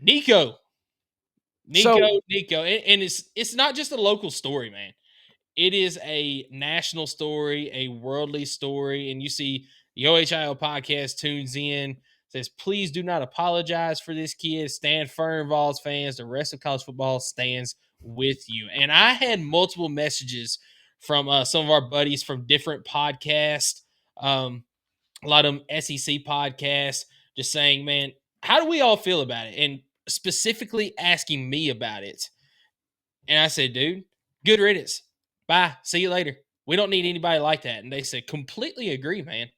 Nico, So and it's not just a local story, man. It is a national story, a worldly story, and you see the OHIO podcast tunes in, says, "Please do not apologize for this kid. Stand firm, Vols fans. The rest of college football stands with you." And I had multiple messages from some of our buddies from different podcasts, um, a lot of them SEC podcasts, just saying, "Man, how do we all feel about it?" And specifically asking me about it. And I said, "Dude, good riddance. Bye. See you later. We don't need anybody like that." And they said, "Completely agree, man."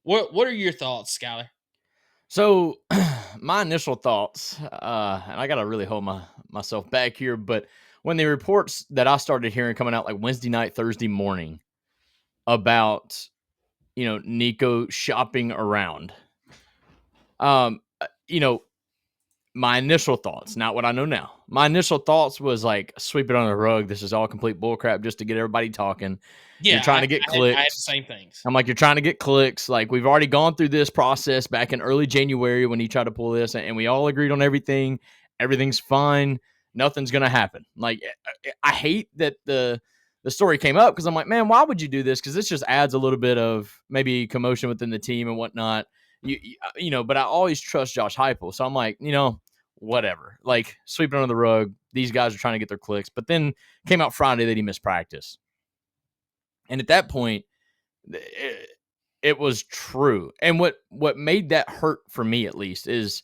What are your thoughts, Skylar? so my initial thoughts, and I gotta really hold myself back here, but when the reports that I started hearing coming out like Wednesday night, Thursday morning about Nico shopping around, you know, my initial thoughts, not what I know now. My initial thoughts was like, sweep it under the rug. This is all complete bullcrap just to get everybody talking. You're Yeah, trying to get I had the clicks. same things. I'm like, you're trying to get clicks. Like, we've already gone through this process back in early January when he tried to pull this, and we all agreed on everything. Everything's fine. Nothing's gonna happen. Like, I hate that the story came up because I'm like, man, why would you do this? Because this just adds a little bit of maybe commotion within the team and whatnot. But I always trust Josh Heupel, so I'm like, whatever. Like, sweep it under the rug. These guys are trying to get their clicks. But then came out Friday that he missed practice. And at that point, it was true. And what made that hurt for me, at least, is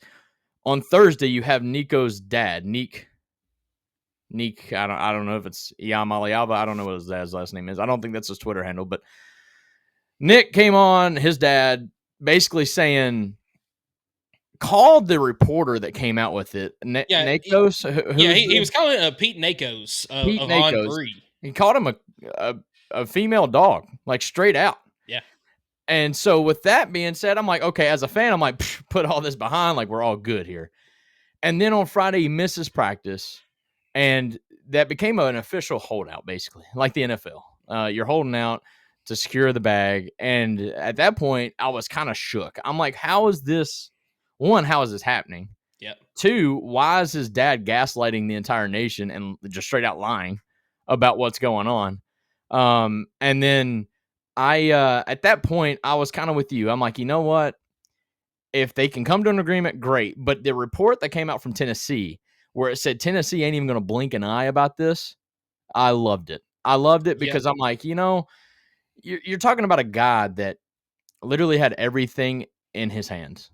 on Thursday you have Nico's dad, Neek. I don't know if it's Iamaleava. I don't know what his dad's last name is. I don't think that's his Twitter handle. But Nick came on, his dad, basically saying, called the reporter that came out with it, Yeah, Nakos. he was calling Pete Nakos Pete of On Nakos. Three. He called him a female dog, like straight out. Yeah. And so with that being said, I'm like, okay, as a fan, I'm like, put all this behind, like we're all good here. And then on Friday, he misses practice, and that became an official holdout, basically, like the NFL. You're holding out to secure the bag. And at that point, I was kind of shook. I'm like, how is this? One, how is this happening? Yep. Two, why is his dad gaslighting the entire nation and just straight out lying about what's going on? And then at that point, I was kind of with you. I'm like, you know what? If they can come to an agreement, great. But the report that came out from Tennessee, where it said Tennessee ain't even going to blink an eye about this, I loved it. I loved it Yep. because I'm like, you're talking about a guy that literally had everything in his hands.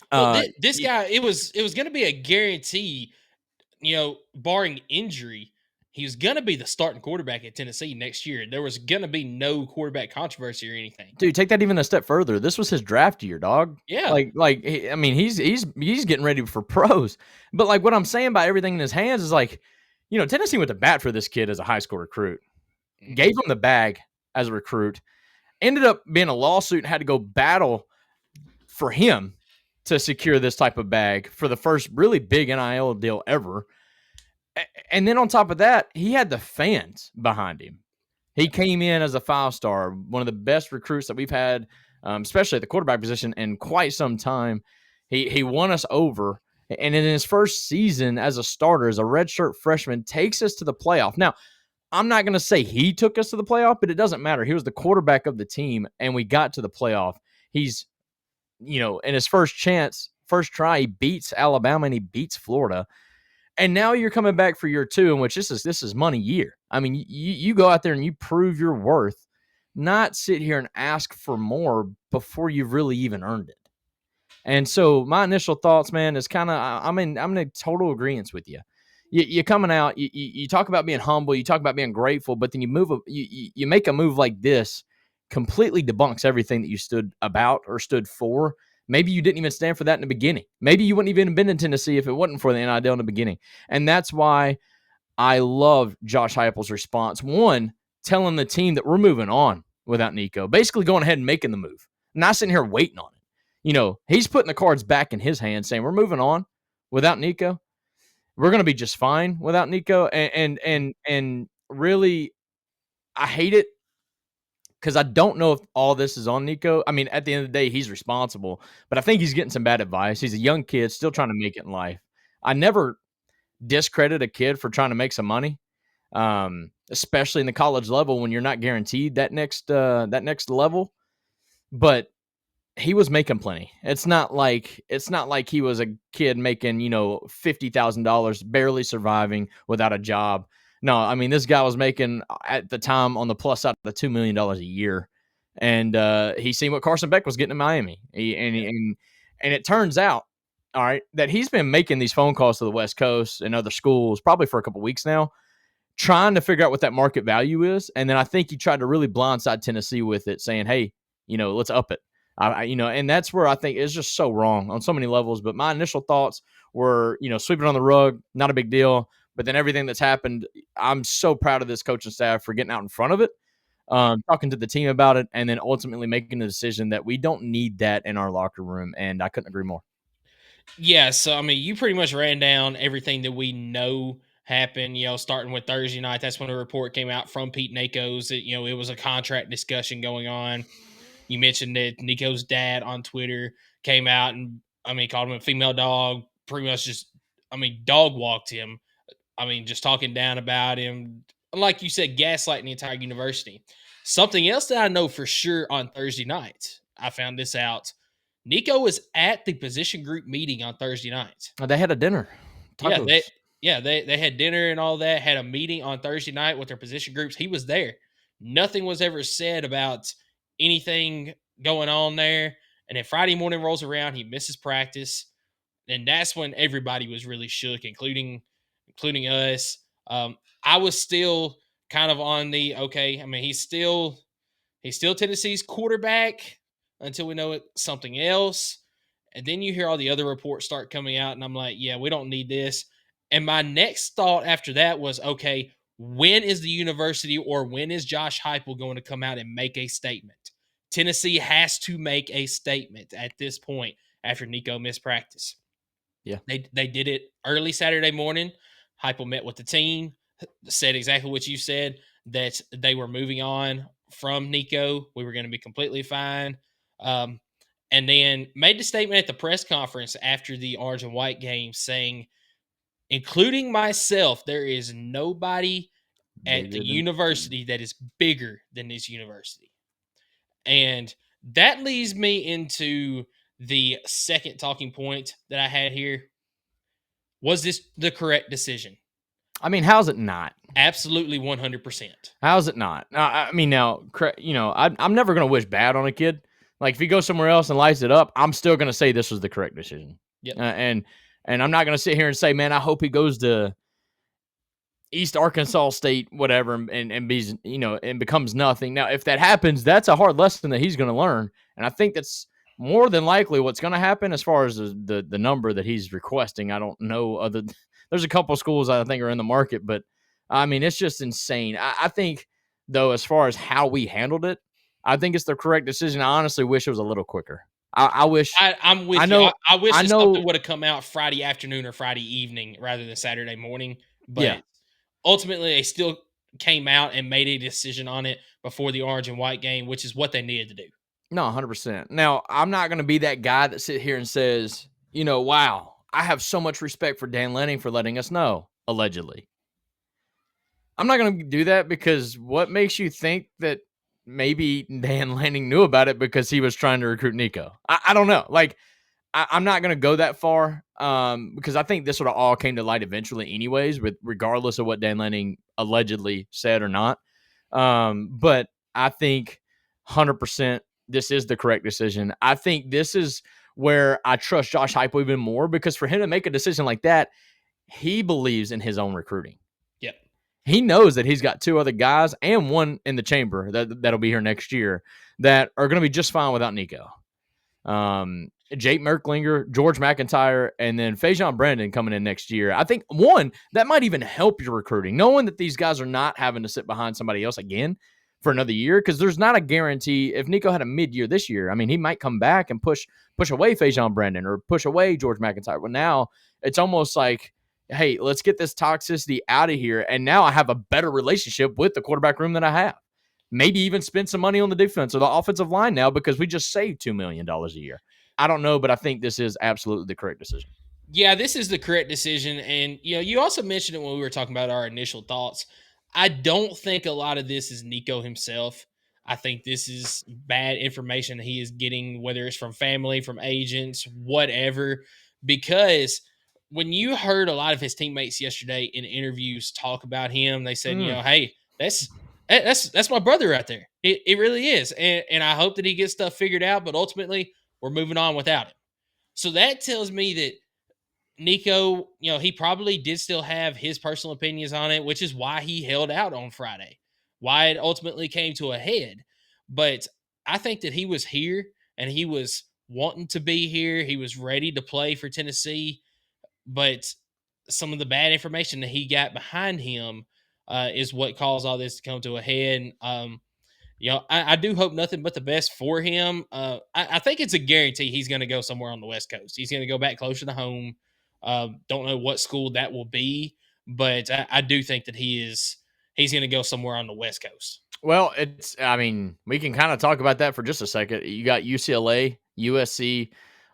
Well, this guy, it was going to be a guarantee, barring injury, he was going to be the starting quarterback at Tennessee next year. There was going to be no quarterback controversy or anything. Dude, take that even a step further. This was his draft year, dog. Yeah. I mean, he's getting ready for pros. But like what I'm saying by everything in his hands is like, Tennessee went to bat for this kid as a high school recruit, gave him the bag as a recruit, ended up being a lawsuit and had to go battle for him to secure this type of bag for the first really big NIL deal ever. And then on top of that, he had the fans behind him. He came in as a 5-star, one of the best recruits that we've had, especially at the quarterback position, in quite some time. He won us over. And in his first season as a starter, as a redshirt freshman, takes us to the playoff. Now, I'm not going to say he took us to the playoff, but it doesn't matter. He was the quarterback of the team, and we got to the playoff. He's, in his first try, he beats Alabama and he beats Florida. And now you're coming back for year two, in which this is money year. I mean, you go out there and you prove your worth, not sit here and ask for more before you've really even earned it. And so my initial thoughts, man, is kind of I'm in total agreement with you. You're coming out, you talk about being humble, you talk about being grateful, but then you make a move like this, completely debunks everything that you stood about or stood for. Maybe you didn't even stand for that in the beginning. Maybe you wouldn't even have been in Tennessee if it wasn't for the NIL in the beginning. And that's why I love Josh Heupel's response. One, telling the team that we're moving on without Nico, basically going ahead and making the move, not sitting here waiting on it. He's putting the cards back in his hands, saying we're moving on without Nico. We're going to be just fine without Nico. And really, I hate it, because I don't know if all this is on Nico. I mean, at the end of the day, he's responsible, but I think he's getting some bad advice. He's a young kid, still trying to make it in life. I never discredit a kid for trying to make some money, especially in the college level when you're not guaranteed that next level. But he was making plenty. It's not like he was a kid making, $50,000, barely surviving without a job. No, I mean, this guy was making at the time on the plus side of $2 million a year. And he seen what Carson Beck was getting in Miami. And it turns out, all right, that he's been making these phone calls to the West Coast and other schools probably for a couple weeks now, trying to figure out what that market value is. And then I think he tried to really blindside Tennessee with it, saying, hey, let's up it. And that's where I think it's just so wrong on so many levels. But my initial thoughts were, sweep it on the rug, not a big deal. But then everything that's happened, I'm so proud of this coaching staff for getting out in front of it, talking to the team about it, and then ultimately making the decision that we don't need that in our locker room. And I couldn't agree more. Yeah, so I mean, you pretty much ran down everything that we know happened. Starting with Thursday night, that's when a report came out from Pete Nakos that it was a contract discussion going on. You mentioned that Nico's dad on Twitter came out and called him a female dog. Pretty much just dog walked him. Just talking down about him, like you said, gaslighting the entire university. Something else that I know for sure on Thursday night, I found this out. Nico was at the position group meeting on Thursday night. They had a dinner. Tacos. They had dinner and all that, had a meeting on Thursday night with their position groups. He was there. Nothing was ever said about anything going on there. And then Friday morning rolls around, he misses practice. And that's when everybody was really shook, including us. I was still kind of on the, okay, he's still Tennessee's quarterback until we know something else. And then you hear all the other reports start coming out, and I'm like, yeah, we don't need this. And my next thought after that was, okay, when is the university or when is Josh Heupel going to come out and make a statement? Tennessee has to make a statement at this point after Nico missed practice. Yeah. They did it early Saturday morning. Heupel met with the team, said exactly what you said, that they were moving on from Nico. We were going to be completely fine. And then made the statement at the press conference after the orange and white game saying, including myself, there is nobody at the university that is bigger than this university. And that leads me into the second talking point that I had here. Was this the correct decision? How's it not? Absolutely 100%. How's it not? Now, I'm never going to wish bad on a kid. Like, if he goes somewhere else and lights it up, I'm still going to say this was the correct decision. Yep. And I'm not going to sit here and say, man, I hope he goes to East Arkansas State, whatever, and be, and becomes nothing. Now, if that happens, that's a hard lesson that he's going to learn. And I think that's more than likely what's going to happen as far as the number that he's requesting. I don't know. There's a couple of schools I think are in the market, but it's just insane. I think, though, as far as how we handled it, I think it's the correct decision. I honestly wish it was a little quicker. I wish. I'm with you. I wish something would have come out Friday afternoon or Friday evening rather than Saturday morning. But ultimately, they still came out and made a decision on it before the orange and white game, which is what they needed to do. No, 100%. Now, I'm not going to be that guy that sit here and says, wow, I have so much respect for Dan Lanning for letting us know, allegedly. I'm not going to do that because what makes you think that maybe Dan Lanning knew about it because he was trying to recruit Nico? I don't know. Like, I'm not going to go that far because I think this would have all came to light eventually anyways, regardless of what Dan Lanning allegedly said or not. But I think 100% this is the correct decision. I think this is where I trust Josh Heupel even more because for him to make a decision like that, he believes in his own recruiting. Yep. He knows that he's got two other guys and one in the chamber that'll be here next year that are going to be just fine without Nico. Jake Merklinger, George McIntyre, and then Fajon Brandon coming in next year. I think, one, that might even help your recruiting, knowing that these guys are not having to sit behind somebody else again for another year, because there's not a guarantee. If Nico had a mid-year this year, he might come back and push away Fajon Brandon or push away George McIntyre. Well, now it's almost like, hey, let's get this toxicity out of here, and now I have a better relationship with the quarterback room than I have. Maybe even spend some money on the defense or the offensive line now because we just saved $2 million a year. I don't know, but I think this is absolutely the correct decision. Yeah, this is the correct decision. And, you also mentioned it when we were talking about our initial thoughts. I don't think a lot of this is Nico himself. I think this is bad information that he is getting, whether it's from family, from agents, whatever. Because when you heard a lot of his teammates yesterday in interviews talk about him, they said, Mm. hey, that's my brother right there. It really is. And I hope that he gets stuff figured out, but ultimately we're moving on without him. So that tells me that Nico, he probably did still have his personal opinions on it, which is why he held out on Friday, why it ultimately came to a head. But I think that he was here and he was wanting to be here. He was ready to play for Tennessee. But some of the bad information that he got behind him is what caused all this to come to a head. I do hope nothing but the best for him. I think it's a guarantee he's going to go somewhere on the West Coast. He's going to go back closer to home. Don't know what school that will be, but I do think that he's going to go somewhere on the West Coast. Well, I mean, we can kind of talk about that for just a second. You got UCLA, USC,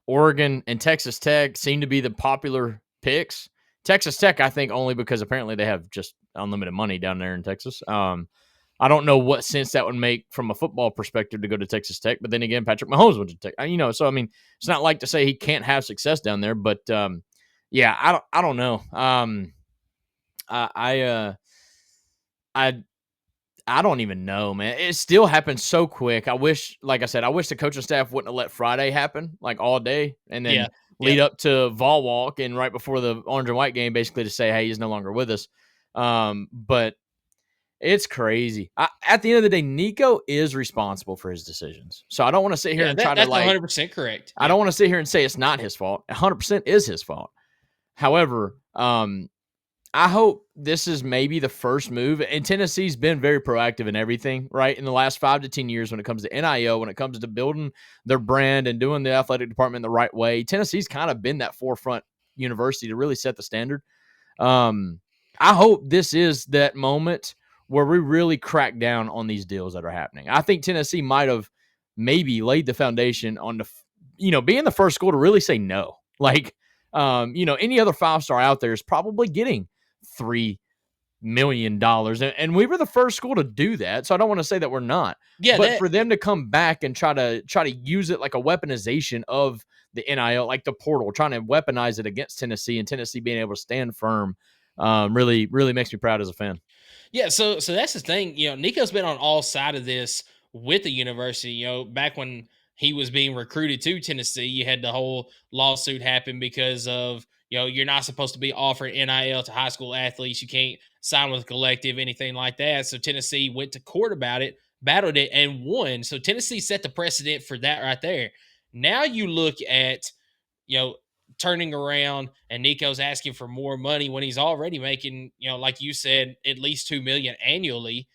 Oregon, and Texas Tech seem to be the popular picks. Texas Tech, I think, only because apparently they have just unlimited money down there in Texas. I don't know what sense that would make from a football perspective to go to Texas Tech, but then again, Patrick Mahomes went to Tech. So I mean, it's not like to say he can't have success down there, but yeah, I don't know. I I I don't even know, man. It still happens so quick. I wish, like I said, I wish the coaching staff wouldn't have let Friday happen like all day and Yeah, then yeah, lead up to Vol Walk and right before the orange and white game, basically to say, hey, he's no longer with us. But it's crazy. At the end of the day, Nico is responsible for his decisions. So I don't want to sit here yeah. and try to That's like, 100% correct. I Yeah, don't want to sit here and say it's not his fault. 100% is his fault. However, I hope this is maybe the first move. And Tennessee's been very proactive in everything, right? In the last 5 to 10 years, when it comes to NIL, when it comes to building their brand and doing the athletic department the right way, Tennessee's kind of been that forefront university to really set the standard. Um, I hope this is that moment where we really crack down on these deals that are happening. I think Tennessee might have maybe laid the foundation on being the first school to really say no. Like, any other 5-star out there is probably getting $3 million, and we were the first school to do that. So I don't want to say that we're not, yeah. but That for them to come back and try to use it like a weaponization of the NIL, like the portal, trying to weaponize it against Tennessee, and Tennessee being able to stand firm, really, really makes me proud as a fan. Yeah, so that's the thing. Nico's been on all side of this with the university. Back when he was being recruited to Tennessee, you had the whole lawsuit happen because of you're not supposed to be offering NIL to high school athletes. You can't sign with a collective, anything like that. So Tennessee went to court about it, battled it, and won. So Tennessee set the precedent for that right there. Now you look at you know, turning around and Nico's asking for more money when he's already making, like you said, at least 2 million annually,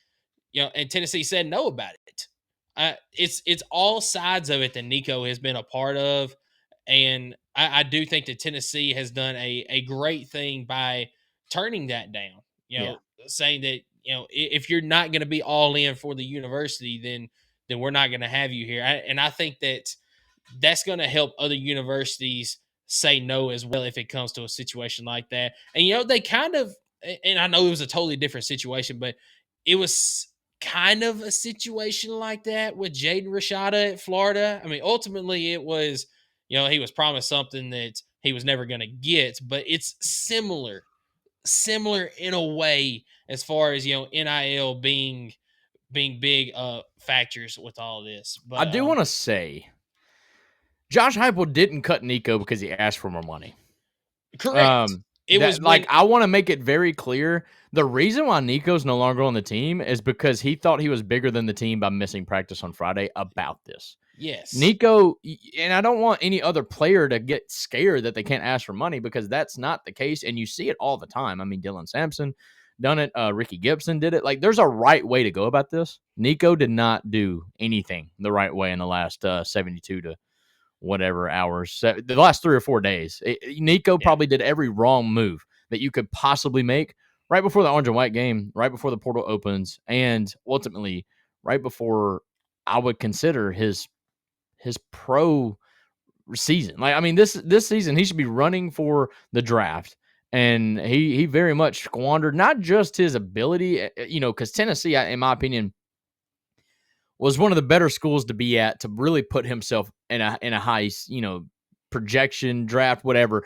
and Tennessee said no about it. It's all sides of it that Nico has been a part of. And I do think that Tennessee has done a great thing by turning that down, Yeah. saying that, if you're not going to be all in for the university, then we're not going to have you here. And I think that's going to help other universities say no as well if it comes to a situation like that. And they kind of, and I know it was a totally different situation, but it was kind of a situation like that with Jaden Rashada at Florida. I mean, ultimately it was, he was promised something that he was never going to get, but it's similar in a way as far as, NIL being big factors with all this. I But do want to say Josh Heupel didn't cut Nico because he asked for more money. correct. It was That like when I want to make it very clear. The reason why Nico's no longer on the team is because he thought he was bigger than the team by missing practice on Friday about this. yes. Nico, and I don't want any other player to get scared that they can't ask for money because that's not the case. And you see it all the time. I mean, Dylan Sampson done it. Ricky Gibson did it. Like, there's a right way to go about this. Nico did not do anything the right way in the last 72 to whatever hours, the last 3 or 4 days. Nico Yeah. probably did every wrong move that you could possibly make right before the orange and white game, right before the portal opens, and ultimately right before I would consider his pro season. Like, I mean, this season he should be running for the draft, and he very much squandered not just his ability, because Tennessee, in my opinion, was one of the better schools to be at to really put himself in a high, projection draft, whatever.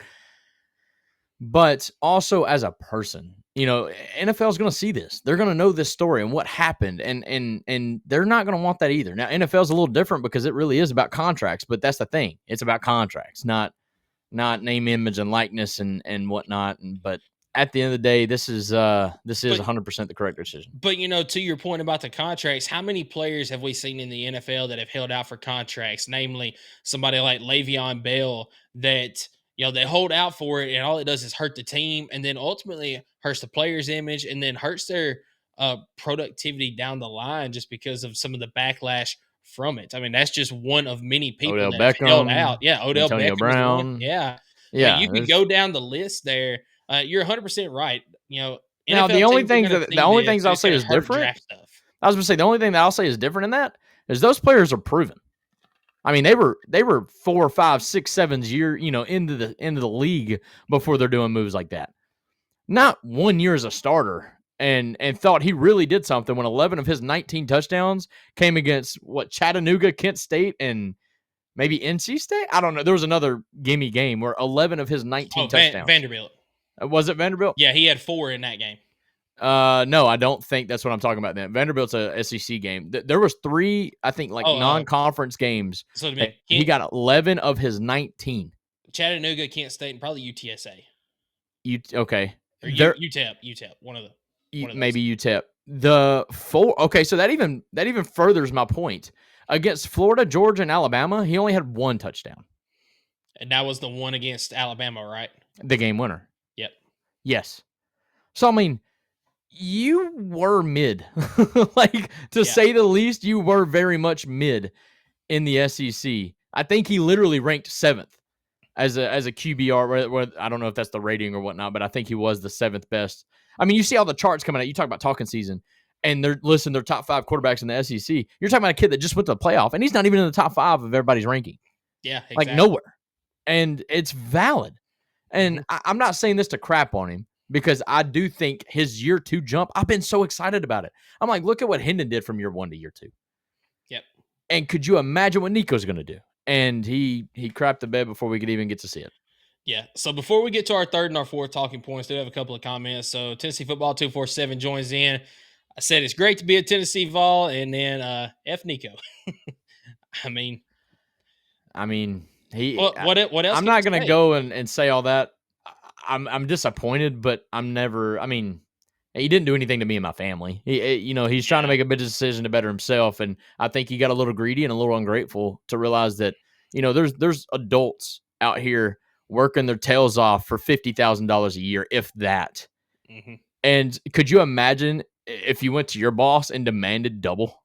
But also as a person, NFL is going to see this. They're going to know this story and what happened, and they're not going to want that either. Now, NFL is a little different because it really is about contracts, but that's the thing. It's about contracts, not name, image, and likeness and whatnot. But at the end of the day, this is 100% the correct decision. But to your point about the contracts, how many players have we seen in the NFL that have held out for contracts? Namely, somebody like Le'Veon Bell that they hold out for it, and all it does is hurt the team, and then ultimately hurts the player's image, and then hurts their productivity down the line just because of some of the backlash from it. I mean, that's just one of many people Odell that have held out. Beckham, Yeah, Odell Antonio Beckham is one. Brown. Yeah, Yeah, you could go down the list there. You're 100% right. Now, NFL the only teams are gonna see things this, I'll it's say gonna is hurt different. draft stuff. I was going to say the only thing that I'll say is different in that is those players are proven. I mean, they were 4, 5, 6, 7 year, into the league before they're doing moves like that. Not 1 year as a starter and thought he really did something when 11 of his 19 touchdowns came against Chattanooga, Kent State, and maybe NC State. I don't know. There was another gimme game where 11 of his 19 touchdowns. Vanderbilt. Was it Vanderbilt? Yeah, he had 4 in that game. No, I don't think that's what I'm talking about. Then Vanderbilt's a SEC game. There was 3, I think, non-conference games. So he got 11 of his 19. Chattanooga, Kent State, and probably UTSA. Okay, or UTEP, one of those. Maybe UTEP. The 4. Okay, so that even furthers my point. Against Florida, Georgia, and Alabama, he only had 1 touchdown, and that was the one against Alabama, right? The game winner. Yep. Yes. So I mean, you were mid, say the least. You were very much mid in the SEC. I think he literally ranked 7th as a QBR. Where I don't know if that's the rating or whatnot, but I think he was the 7th best. I mean, you see all the charts coming out. You talk about talking season, and they're top 5 quarterbacks in the SEC. You're talking about a kid that just went to the playoff, and he's not even in the top 5 of everybody's ranking. Yeah, exactly. Like nowhere, and it's valid. And I'm not saying this to crap on him, because I do think his year 2 jump, I've been so excited about it. I'm like, look at what Hendon did from year 1 to year 2. Yep. And could you imagine what Nico's going to do? And he crapped the bed before we could even get to see it. Yeah. So before we get to our 3rd and our 4th talking points, I do have a couple of comments. So Tennessee Football 247 joins in. I said it's great to be a Tennessee Vol, and then F Nico. I mean, he. What else? I'm not going to go and say all that. I'm disappointed, but I'm never. I mean, he didn't do anything to me and my family. He's trying to make a business decision to better himself, and I think he got a little greedy and a little ungrateful to realize that there's adults out here working their tails off for $50,000 a year, if that. Mm-hmm. And could you imagine if you went to your boss and demanded double?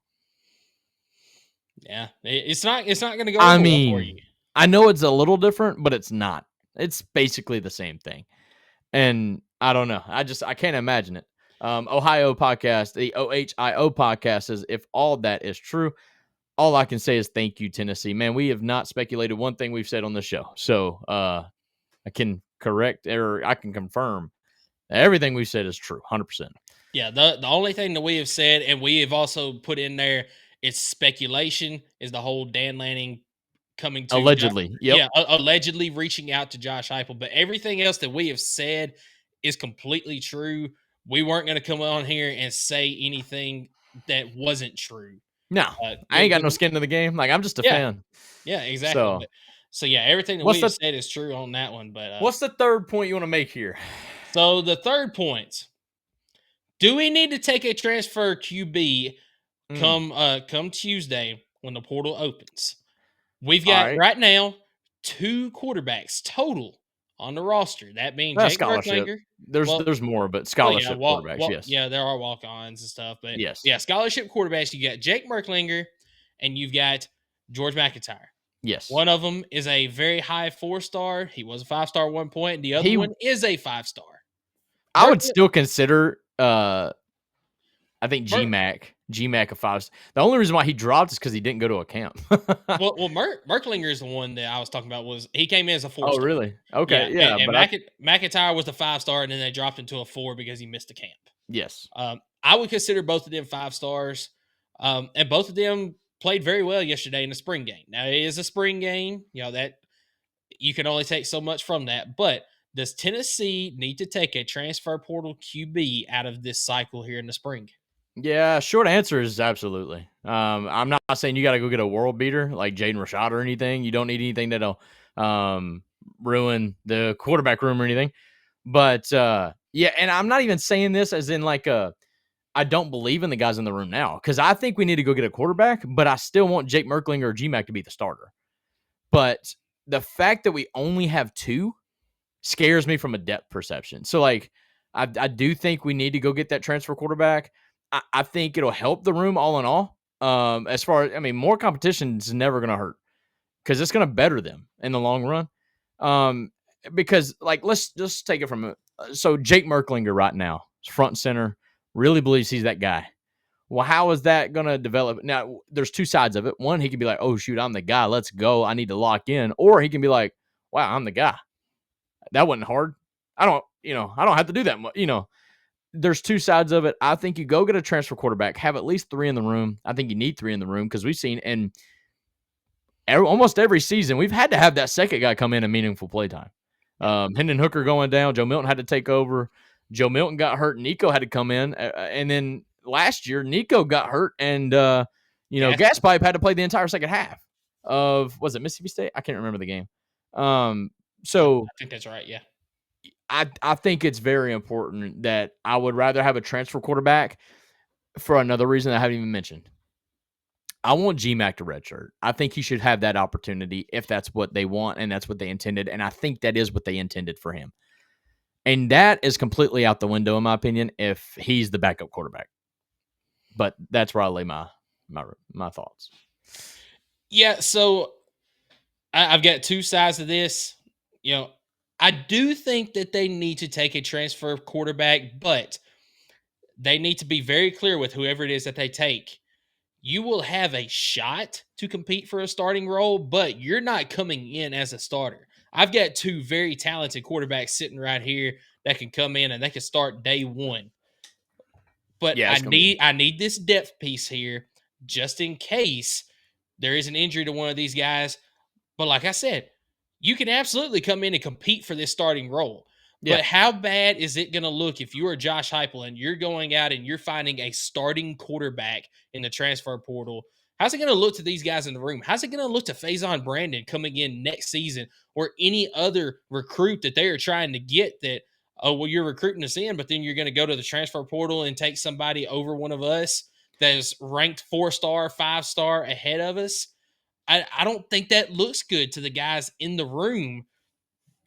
Yeah, it's not going to go. I for mean, you. I know it's a little different, but it's not. It's basically the same thing. And I don't know. I can't imagine it. Ohio podcast, the OHIO podcast says, if all that is true, all I can say is thank you, Tennessee. Man, we have not speculated one thing we've said on the show. So I can confirm that everything we said is true, 100%. Yeah, the only thing that we have said, and we have also put in there, it's speculation, is the whole Dan Lanning coming to allegedly. Allegedly reaching out to Josh Heupel. But everything else that we have said is completely true. We weren't going to come on here and say anything that wasn't true. No, I ain't got no skin in the game. Like, I'm just a fan. Yeah, exactly. So yeah, everything that we have said is true on that one. But what's the 3rd point you want to make here? So the 3rd point: do we need to take a transfer QB come Tuesday when the portal opens? We've got right now 2 quarterbacks total on the roster. That being Jake Merklinger. There's more, but scholarship quarterbacks, yes. Yeah, there are walk-ons and stuff. But yes. Yeah, scholarship quarterbacks. You got Jake Merklinger and you've got George McIntyre. Yes. One of them is a very high 4-star. He was a 5-star at one point. And the other one is a 5-star. I would still consider I think GMAC GMAC a 5. The only reason why he dropped is because he didn't go to a camp. Well, Merklinger is the one that I was talking about. Was he came in as a 4-star? Really? Yeah, Okay, yeah, and but McIntyre was the 5-star, and then they dropped him to a 4 because he missed a camp. yes. I would consider both of them 5 stars, and both of them played very well yesterday in the spring game. Now it is a spring game, that you can only take so much from that. But does Tennessee need to take a transfer portal QB out of this cycle here in the spring? Yeah, short answer is absolutely. I'm not saying you got to go get a world beater like Jaden Rashad or anything. You don't need anything that'll ruin the quarterback room or anything. But yeah, and I'm not even saying this as in like I don't believe in the guys in the room now because I think we need to go get a quarterback, but I still want Jake Merklinger or GMAC to be the starter. But the fact that we only have 2 scares me from a depth perception. So, like, I do think we need to go get that transfer quarterback. I think it'll help the room all in all. As far as, I mean, more competition is never going to hurt because it's going to better them in the long run. Because, like, let's just take it from so Jake Merklinger right now, front and center, really believes he's that guy. Well, how is that going to develop? Now, there's 2 sides of it. One, he can be like, oh, shoot, I'm the guy. Let's go. I need to lock in. Or he can be like, wow, I'm the guy. That wasn't hard. I don't have to do that much. There's 2 sides of it. I think you go get a transfer quarterback, have at least 3 in the room. I think you need 3 in the room because we've seen in almost every season, we've had to have that second guy come in meaningful playtime. Hendon Hooker going down. Joe Milton had to take over. Joe Milton got hurt. Nico had to come in. And then last year, Nico got hurt. And, Gas Pipe had to play the entire second half of, was it Mississippi State? I can't remember the game. So I think that's right. Yeah. I think it's very important that I would rather have a transfer quarterback for another reason I haven't even mentioned. I want GMAC to redshirt. I think he should have that opportunity if that's what they want and that's what they intended. And I think that is what they intended for him. And that is completely out the window, in my opinion, if he's the backup quarterback. But that's where I lay my thoughts. Yeah, so I've got 2 sides of this. I do think that they need to take a transfer quarterback, but they need to be very clear with whoever it is that they take. You will have a shot to compete for a starting role, but you're not coming in as a starter. I've got 2 very talented quarterbacks sitting right here that can come in and they can start day one. But yeah, I need this depth piece here just in case there is an injury to one of these guys. But like I said, you can absolutely come in and compete for this starting role. Yeah. But how bad is it going to look if you are Josh Heupel and you're going out and you're finding a starting quarterback in the transfer portal? How's it going to look to these guys in the room? How's it going to look to Faison Brandon coming in next season or any other recruit that they are trying to get that, oh, well, you're recruiting us in, but then you're going to go to the transfer portal and take somebody over one of us that is ranked 4-star, 5-star ahead of us? I don't think that looks good to the guys in the room,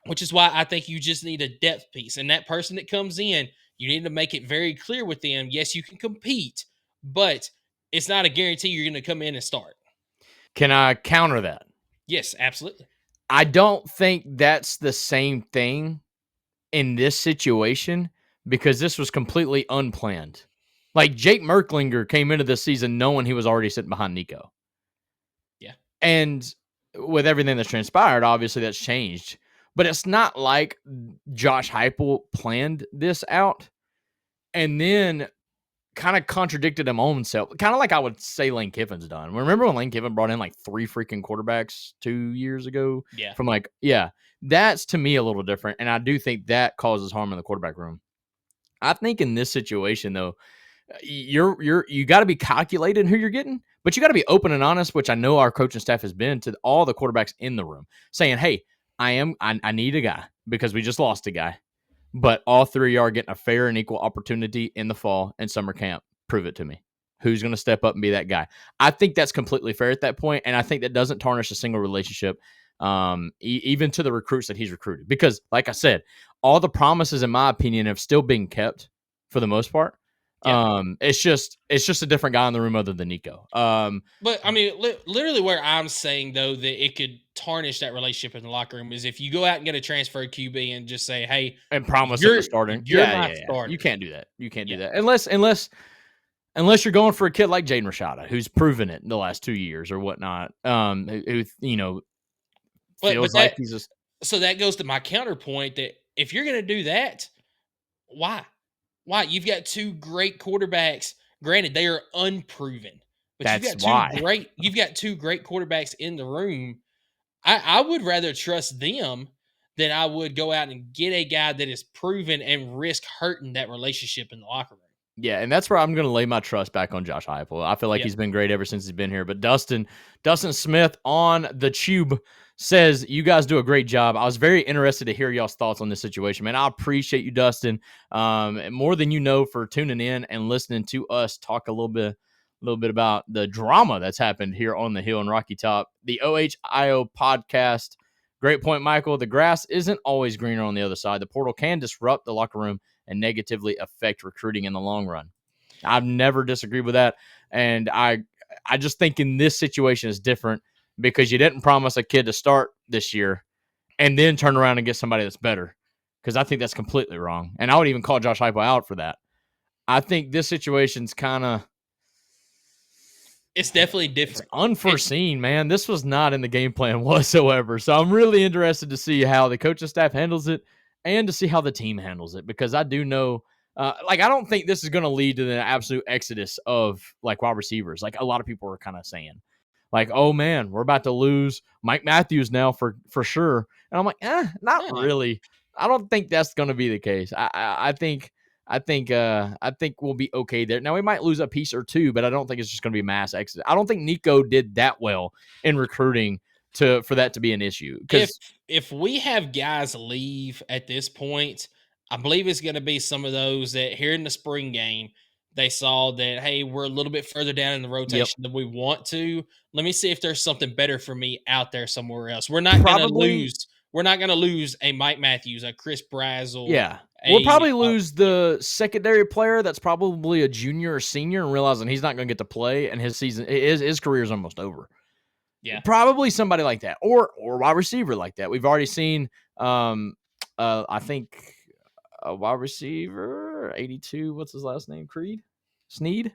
which is why I think you just need a depth piece. And that person that comes in, you need to make it very clear with them, yes, you can compete, but it's not a guarantee you're going to come in and start. Can I counter that? Yes, absolutely. I don't think that's the same thing in this situation because this was completely unplanned. Like Jake Merklinger came into this season knowing he was already sitting behind Nico. Yeah. And with everything that's transpired, obviously that's changed. But it's not like Josh Heupel planned this out and then kind of contradicted him own self. Kind of like I would say Lane Kiffin's done. Remember when Lane Kiffin brought in like 3 freaking quarterbacks 2 years ago? Yeah. From like, yeah, that's to me a little different. And I do think that causes harm in the quarterback room. I think in this situation, though, you got to be calculated in who you're getting, but you got to be open and honest, which I know our coaching staff has been to all the quarterbacks in the room, saying, hey, I need a guy because we just lost a guy, but all 3 are getting a fair and equal opportunity in the fall and summer camp. Prove it to me. Who's going to step up and be that guy? I think that's completely fair at that point, and I think that doesn't tarnish a single relationship, even to the recruits that he's recruited. Because, like I said, all the promises, in my opinion, have still been kept for the most part. Yeah. It's just a different guy in the room other than Nico. But I mean, literally where I'm saying though that it could tarnish that relationship in the locker room is if you go out and get a transfer QB and just say, hey, and promise you're starting. You're not starting. You can't do that. You can't do that unless Unless you're going for a kid like Jaden Rashada, who's proven it in the last 2 years or whatnot, who But feels like that he's just so that goes to my counterpoint that if you're gonna do that, why? Why? You've got 2 great quarterbacks. Granted, they are unproven, but that's why. you've got 2 great quarterbacks in the room. I would rather trust them than I would go out and get a guy that is proven and risk hurting that relationship in the locker room. Yeah, and that's where I'm going to lay my trust back on Josh Heupel. I feel like Yep. he's been great ever since he's been here. But Dustin Smith on the tube says, you guys do a great job. I was very interested to hear y'all's thoughts on this situation, man. I appreciate you, Dustin, more than you know, for tuning in and listening to us talk a little bit about the drama that's happened here on the Hill and Rocky Top, the OHIO podcast. Great point, Michael. The grass isn't always greener on the other side. The portal can disrupt the locker room and negatively affect recruiting in the long run. I've never disagreed with that. And I just think in this situation is different because you didn't promise a kid to start this year and then turn around and get somebody that's better. Because I think that's completely wrong. And I would even call Josh Heupel out for that. I think this situation's kind of It's definitely different. unforeseen, man. This was not in the game plan whatsoever. So I'm really interested to see how the coaching staff handles it and to see how the team handles it, because I do know, I don't think this is going to lead to the absolute exodus of like wide receivers. Like a lot of people are kind of saying, like, oh man, we're about to lose Mike Matthews now for sure. And I'm like, not really. I don't think that's going to be the case. I think we'll be okay there. Now we might lose a piece or two, but I don't think it's just going to be mass exodus. I don't think Nico did that well in recruiting for that to be an issue. Because if we have guys leave at this point, I believe it's going to be some of those that here in the spring game they saw that, hey, we're a little bit further down in the rotation than we want to. Let me see if there's something better for me out there somewhere else. We're not going to lose. We're not going to lose a Mike Matthews, a Chris Brazel. Yeah. We'll probably lose the secondary player that's probably a junior or senior and realizing he's not going to get to play and his career is almost over. Yeah. Probably somebody like that or wide receiver like that. We've already seen, I think, a wide receiver, 82. What's his last name? Sneed?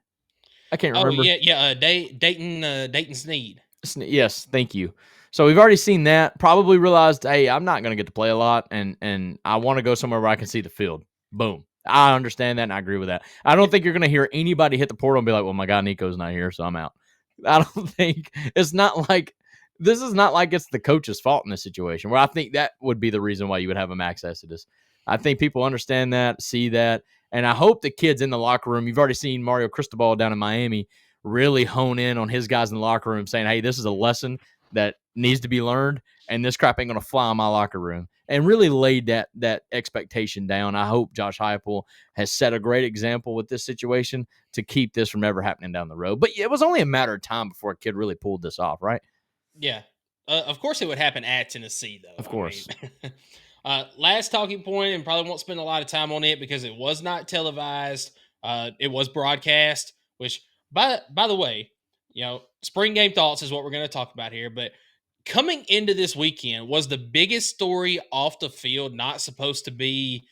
I can't remember. Oh, yeah. Dayton Sneed. Yes, thank you. So we've already seen that. Probably realized, hey, I'm not going to get to play a lot, and I want to go somewhere where I can see the field. Boom. I understand that, and I agree with that. I don't think you're going to hear anybody hit the portal and be like, well, my guy Nico's not here, so I'm out. I don't think it's not like this is not like it's the coach's fault in this situation, where I think that would be the reason why you would have a max exodus. I think people understand that, see that, and I hope the kids in the locker room, you've already seen Mario Cristobal down in Miami really hone in on his guys in the locker room saying, hey, this is a lesson that needs to be learned, and this crap ain't going to fly in my locker room, and really laid that expectation down. I hope Josh Heupel has set a great example with this situation to keep this from ever happening down the road. But it was only a matter of time before a kid really pulled this off, right? Yeah. Of course it would happen at Tennessee, though. Of course. Last talking point, and probably won't spend a lot of time on it because it was not televised. It was broadcast, which, by the way, spring game thoughts is what we're going to talk about here. But coming into this weekend, was the biggest story off the field not supposed to be,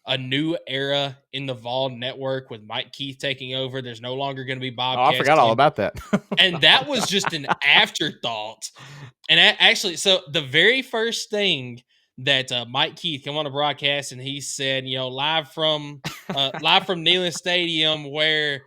a new era in the Vol network with Mike Keith taking over? There's no longer going to be Bob. Oh, I forgot all about that. And that was just an afterthought. And actually, so the very first thing that Mike Keith come on a broadcast and he said, live from Neyland Stadium, where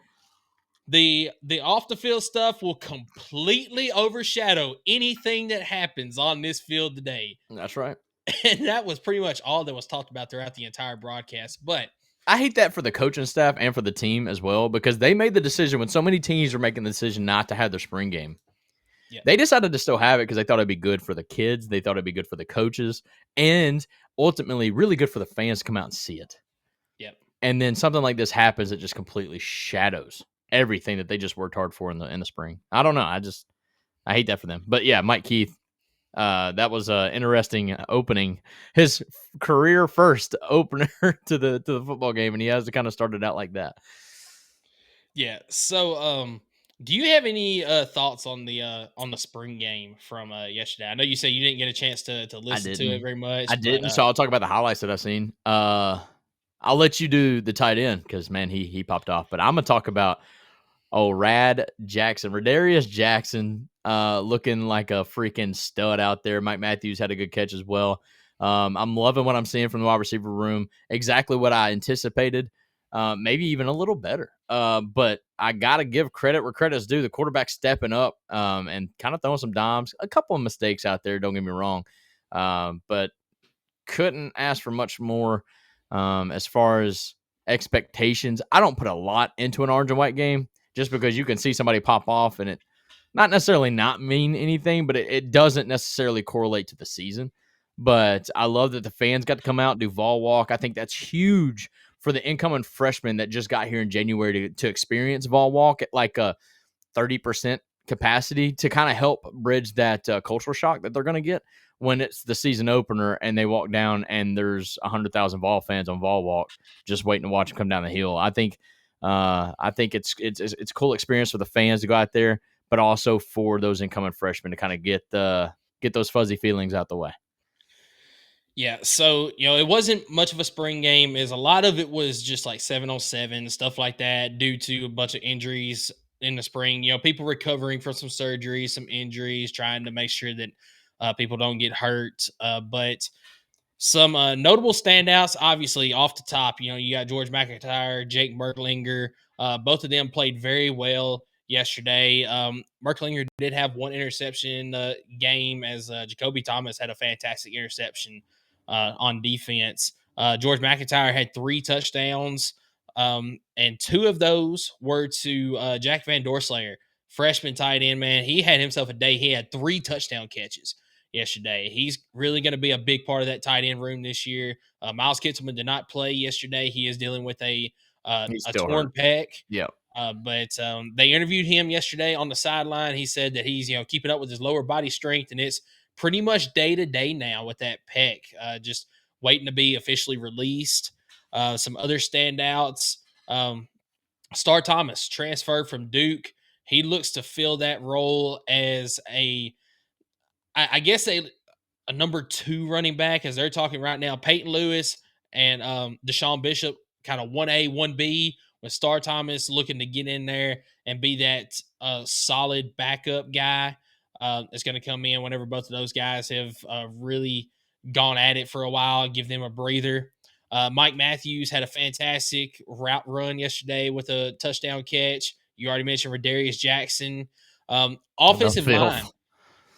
the off the field stuff will completely overshadow anything that happens on this field today. That's right. And that was pretty much all that was talked about throughout the entire broadcast. But I hate that for the coaching staff and for the team as well, because they made the decision when so many teams are making the decision not to have their spring game. Yeah. They decided to still have it because they thought it'd be good for the kids. They thought it'd be good for the coaches, and ultimately really good for the fans to come out and see it. Yep. And then something like this happens, it just completely shadows everything that they just worked hard for in the spring. I don't know. I hate that for them. But yeah, Mike Keith, that was an interesting opening. His career first opener to the football game, and he has to kind of start it out like that. Yeah. So, do you have any thoughts on the spring game from yesterday? I know you said you didn't get a chance to listen to it very much. I didn't, so I'll talk about the highlights that I've seen. I I'll let you do the tight end because, man, he popped off. But I'm going to talk about Rad Jackson. Radarius Jackson looking like a freaking stud out there. Mike Matthews had a good catch as well. I'm loving what I'm seeing from the wide receiver room. Exactly what I anticipated. Maybe even a little better. But I got to give credit where credit's due. The quarterback stepping up and kind of throwing some dimes. A couple of mistakes out there, don't get me wrong. But couldn't ask for much more as far as expectations. I don't put a lot into an orange and white game just because you can see somebody pop off and it not necessarily not mean anything, but it doesn't necessarily correlate to the season. But I love that the fans got to come out and do Vol Walk. I think that's huge for the incoming freshmen that just got here in January to experience Vol Walk at like a 30% capacity to kind of help bridge that cultural shock that they're going to get when it's the season opener and they walk down and there's 100,000 Vol fans on Vol Walk just waiting to watch them come down the hill. I think it's a cool experience for the fans to go out there, but also for those incoming freshmen to kind of get those fuzzy feelings out the way. Yeah, so it wasn't much of a spring game. As a lot of it was just like 7-on-7 stuff like that, due to a bunch of injuries in the spring. People recovering from some surgeries, some injuries, trying to make sure that people don't get hurt. But some notable standouts, obviously off the top. You got George McIntyre, Jake Merklinger. Both of them played very well yesterday. Merklinger did have one interception in the game, as Jacoby Thomas had a fantastic interception on defense. George McIntyre had 3 touchdowns, and 2 of those were to Jack Van Doorslayer, freshman tight end. Man, he had himself a day. He had 3 touchdown catches yesterday. He's really going to be a big part of that tight end room this year. Miles Kitselman did not play yesterday. He is dealing with a torn pec. Yeah. But they interviewed him yesterday on the sideline. He said that he's keeping up with his lower body strength, and it's pretty much day to day now with that pec. Just waiting to be officially released. Some other standouts. Star Thomas transferred from Duke. He looks to fill that role as I guess a number 2 running back, as they're talking right now. Peyton Lewis and Deshaun Bishop kind of 1A, 1B, with Star Thomas looking to get in there and be that solid backup guy that's going to come in whenever both of those guys have really gone at it for a while, give them a breather. Mike Matthews had a fantastic route run yesterday with a touchdown catch. You already mentioned Radarius Jackson. Offensive line.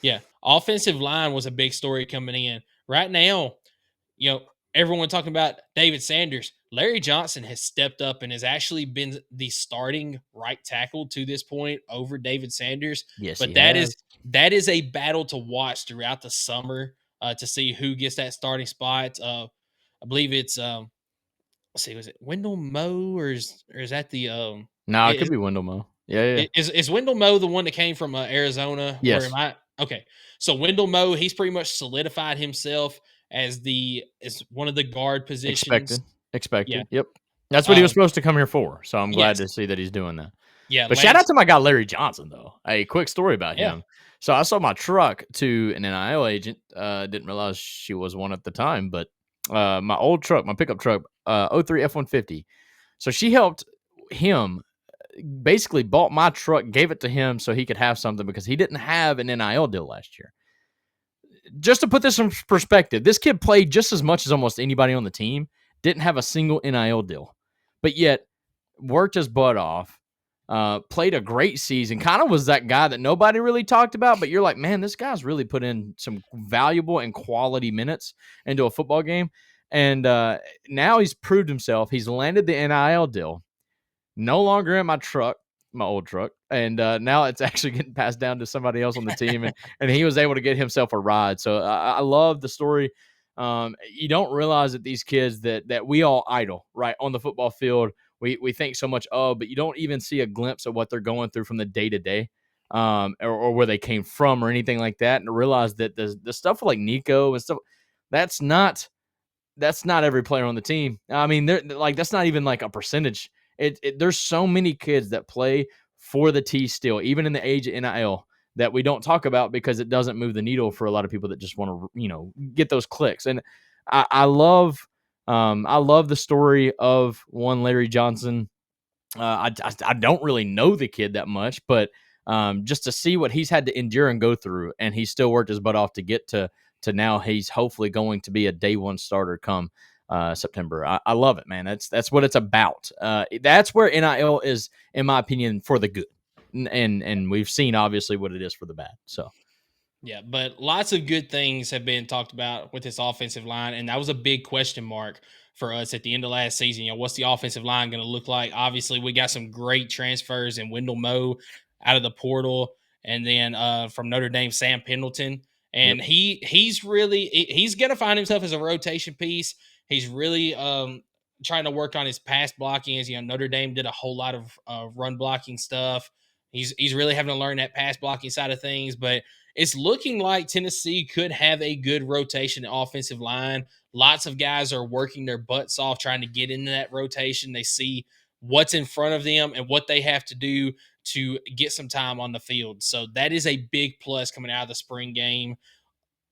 Yeah, offensive line was a big story coming in. Right now, everyone talking about David Sanders. Larry Johnson has stepped up and has actually been the starting right tackle to this point over David Sanders. Yes, but that is a battle to watch throughout the summer to see who gets that starting spot. I believe it's let's see, was it Wendell Moe or is that the No, it could be Wendell Moe. Yeah. Is Wendell Moe the one that came from Arizona? Yes. Or am I okay? So Wendell Moe, he's pretty much solidified himself as one of the guard positions. Expected. Yeah. Yep. That's what he was supposed to come here for. So I'm glad to see that he's doing that. Yeah. But shout out to my guy Larry Johnson, though. A quick story about him. So I sold my truck to an NIL agent. Didn't realize she was one at the time, but my old truck, my pickup truck, 03 F-150. So she helped him, basically bought my truck, gave it to him so he could have something because he didn't have an NIL deal last year. Just to put this in perspective, this kid played just as much as almost anybody on the team, didn't have a single NIL deal, but yet worked his butt off, played a great season, kind of was that guy that nobody really talked about, but you're like, man, this guy's really put in some valuable and quality minutes into a football game. And now he's proved himself. He's landed the NIL deal. No longer in my truck, my old truck. And now it's actually getting passed down to somebody else on the team. And he was able to get himself a ride. So I love the story. You don't realize that these kids that we all idol, right, on the football field, we think so much of, but you don't even see a glimpse of what they're going through from the day-to-day or where they came from or anything like that. And to realize that the stuff like Nico and stuff, that's not every player on the team. I mean, that's not even like a percentage. There's so many kids that play for the T still, even in the age of NIL, that we don't talk about because it doesn't move the needle for a lot of people that just want to, get those clicks. And I love I love the story of one Larry Johnson. I don't really know the kid that much, but just to see what he's had to endure and go through, and he still worked his butt off to get to now. He's hopefully going to be a day one starter come September. I love it, man. That's what it's about. That's where NIL is, in my opinion, for the good, and we've seen obviously what it is for the bad. So. Yeah, but lots of good things have been talked about with this offensive line, and that was a big question mark for us at the end of last season. What's the offensive line going to look like? Obviously, we got some great transfers in Wendell Moe out of the portal, and then from Notre Dame, Sam Pendleton, and Yep. he's going to find himself as a rotation piece. He's really trying to work on his pass blocking. As Notre Dame did a whole lot of run blocking stuff. He's really having to learn that pass blocking side of things, but it's looking like Tennessee could have a good rotation offensive line. Lots of guys are working their butts off trying to get into that rotation. They see what's in front of them and what they have to do to get some time on the field. So that is a big plus coming out of the spring game.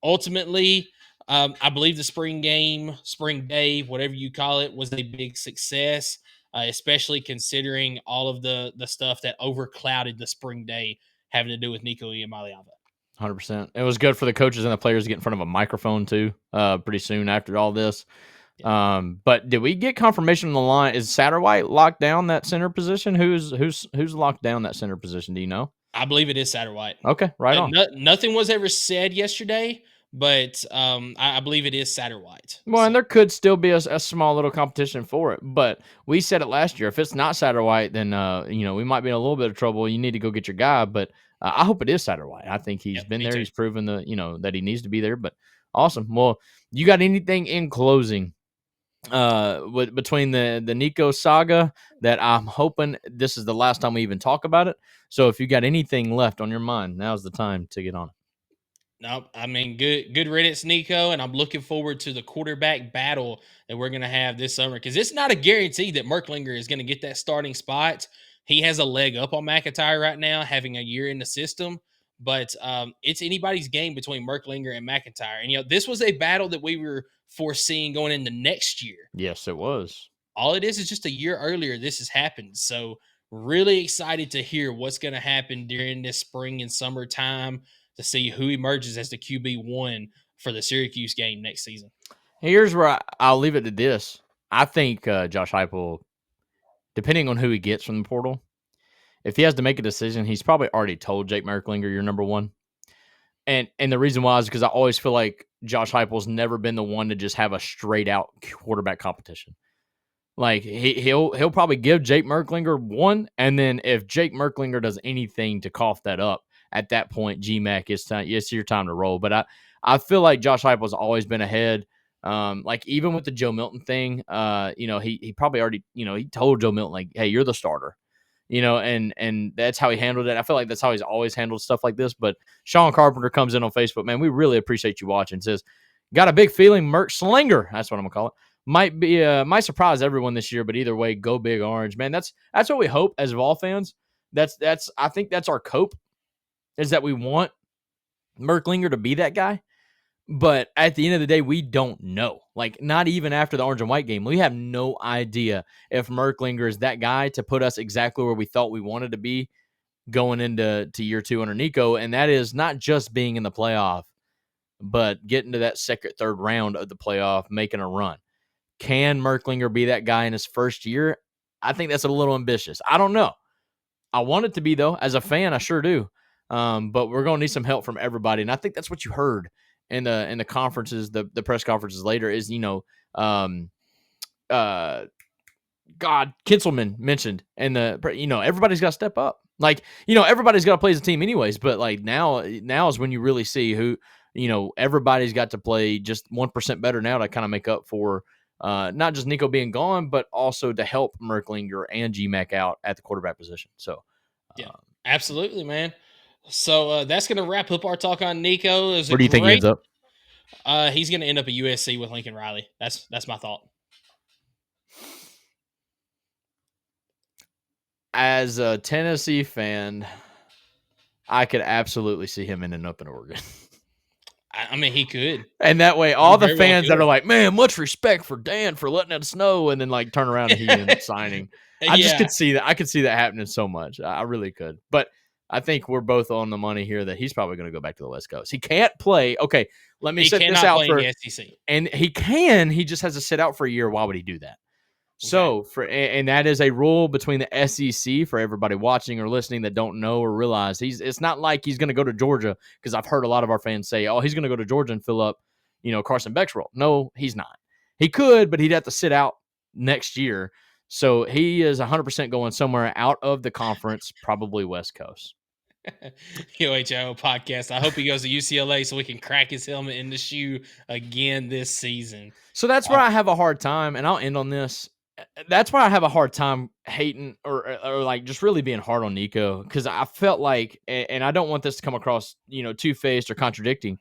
Ultimately, I believe the spring game, spring day, whatever you call it, was a big success, especially considering all of the stuff that overclouded the spring day having to do with Nico Iamaleava. 100%. It was good for the coaches and the players to get in front of a microphone too. Pretty soon after all this. But did we get confirmation on the line? Is Satterwhite locked down that center position? Who's locked down that center position? Do you know? I believe it is Satterwhite. Okay, right on. Nothing was ever said yesterday, but I believe it is Satterwhite. Well, So, and there could still be a small little competition for it, but we said it last year. If it's not Satterwhite, then we might be in a little bit of trouble. You need to go get your guy, but I hope it is Satterwhite. I think he's yep, been me there. too. He's proven that he needs to be there. But awesome. Well, you got anything in closing between the Nico saga that I'm hoping this is the last time we even talk about it? So if you got anything left on your mind, now's the time to get on it. No, I mean, good riddance, Nico, and I'm looking forward to the quarterback battle that we're going to have this summer because it's not a guarantee that Merklinger is going to get that starting spot. He has a leg up on McIntyre right now, having a year in the system, but it's anybody's game between Merklinger and McIntyre. And this was a battle that we were foreseeing going into next year. Yes, it was. All it is just a year earlier this has happened. So really excited to hear what's going to happen during this spring and summer time to see who emerges as the QB1 for the Syracuse game next season. Here's where I'll leave it to this. I think Josh Heupel, depending on who he gets from the portal, if he has to make a decision, he's probably already told Jake Merklinger, you're number one. And the reason why is because I always feel like Josh Heupel's never been the one to just have a straight out quarterback competition. Like he'll probably give Jake Merklinger one, and then if Jake Merklinger does anything to cough that up, at that point, GMAC, it's your time to roll. But I feel like Josh Heupel's always been ahead. Like even with the Joe Milton thing, he probably already, he told Joe Milton like, hey, you're the starter. And that's how he handled it. I feel like that's how he's always handled stuff like this. But Sean Carpenter comes in on Facebook, man, we really appreciate you watching. Says, got a big feeling Merc Slinger, that's what I'm gonna call it, might surprise everyone this year. But either way, go Big Orange, man. That's what we hope as Vol fans. I think that's our cope, is that we want Merklinger to be that guy. But at the end of the day, we don't know. Like, not even after the orange and white game, we have no idea if Merklinger is that guy to put us exactly where we thought we wanted to be going into year two under Nico. And that is not just being in the playoff, but getting to that second, third round of the playoff, making a run. Can Merklinger be that guy in his first year? I think that's a little ambitious. I don't know. I want it to be, though. As a fan, I sure do. But we're going to need some help from everybody. And I think that's what you heard in the conferences, the press conferences later is, Kinselman mentioned, and everybody's got to step up. Like, everybody's got to play as a team anyways, but like now is when you really see who, everybody's got to play just 1% better now to kind of make up for not just Nico being gone, but also to help Merklinger and GMAC out at the quarterback position. So, Yeah, absolutely, man. So that's going to wrap up our talk on Nico. It was a where do you think he great. ends up? He's going to end up at USC with Lincoln Riley. That's my thought. As a Tennessee fan, I could absolutely see him ending up in Oregon. I mean, he could. And that way, He all the very well fans that could. are like, "Man, much respect for Dan for letting us know," and then like turn around and he ends up signing. I just Yeah, could see that. I could see that happening so much. I really could. But I think we're both on the money here that he's probably going to go back to the West Coast. He can't play. Okay, let me he set this cannot out play in for. the SEC. And he can. He just has to sit out for a year. Why would he do that? Okay. So and that is a rule between the SEC for everybody watching or listening that don't know or realize it's not like he's going to go to Georgia, because I've heard a lot of our fans say, "Oh, he's going to go to Georgia and fill up, Carson Beck's role." No, he's not. He could, but he'd have to sit out next year. So he is 100% going somewhere out of the conference, probably West Coast. UHO podcast. I hope he goes to UCLA so we can crack his helmet in the shoe again this season. So that's where I have a hard time, and I'll end on this. That's why I have a hard time hating or like just really being hard on Nico, because I felt like, and I don't want this to come across, two-faced or contradicting.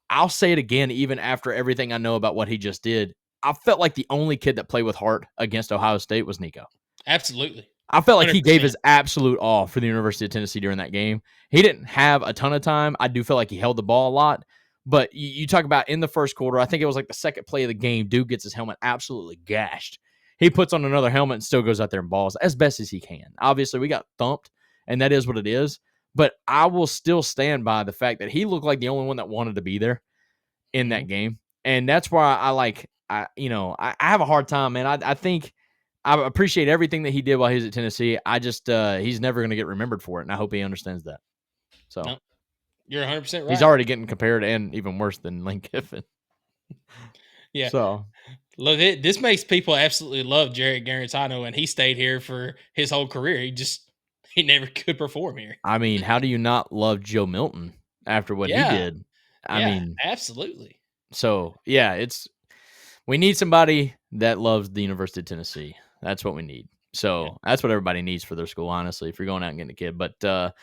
I'll say it again, even after everything I know about what he just did. I felt like the only kid that played with heart against Ohio State was Nico. Absolutely. I felt like 100%. he gave his absolute all for the University of Tennessee during that game. He didn't have a ton of time. I do feel like he held the ball a lot. But you talk about in the first quarter, I think it was like the second play of the game, dude gets his helmet absolutely gashed. He puts on another helmet and still goes out there and balls as best as he can. Obviously, we got thumped, and that is what it is. But I will still stand by the fact that he looked like the only one that wanted to be there in that game. And that's why I have a hard time, man. I think I appreciate everything that he did while he was at Tennessee. I just he's never going to get remembered for it, and I hope he understands that. So no, you're 100% right. He's already getting compared, and even worse than Lane Kiffin. Yeah. So look, this makes people absolutely love Jarrett Garantano, and he stayed here for his whole career. He never could perform here. I mean, how do you not love Joe Milton after what he did? I mean, absolutely. So yeah, we need somebody that loves the University of Tennessee. That's what we need. So that's what everybody needs for their school, honestly, if you're going out and getting a kid. But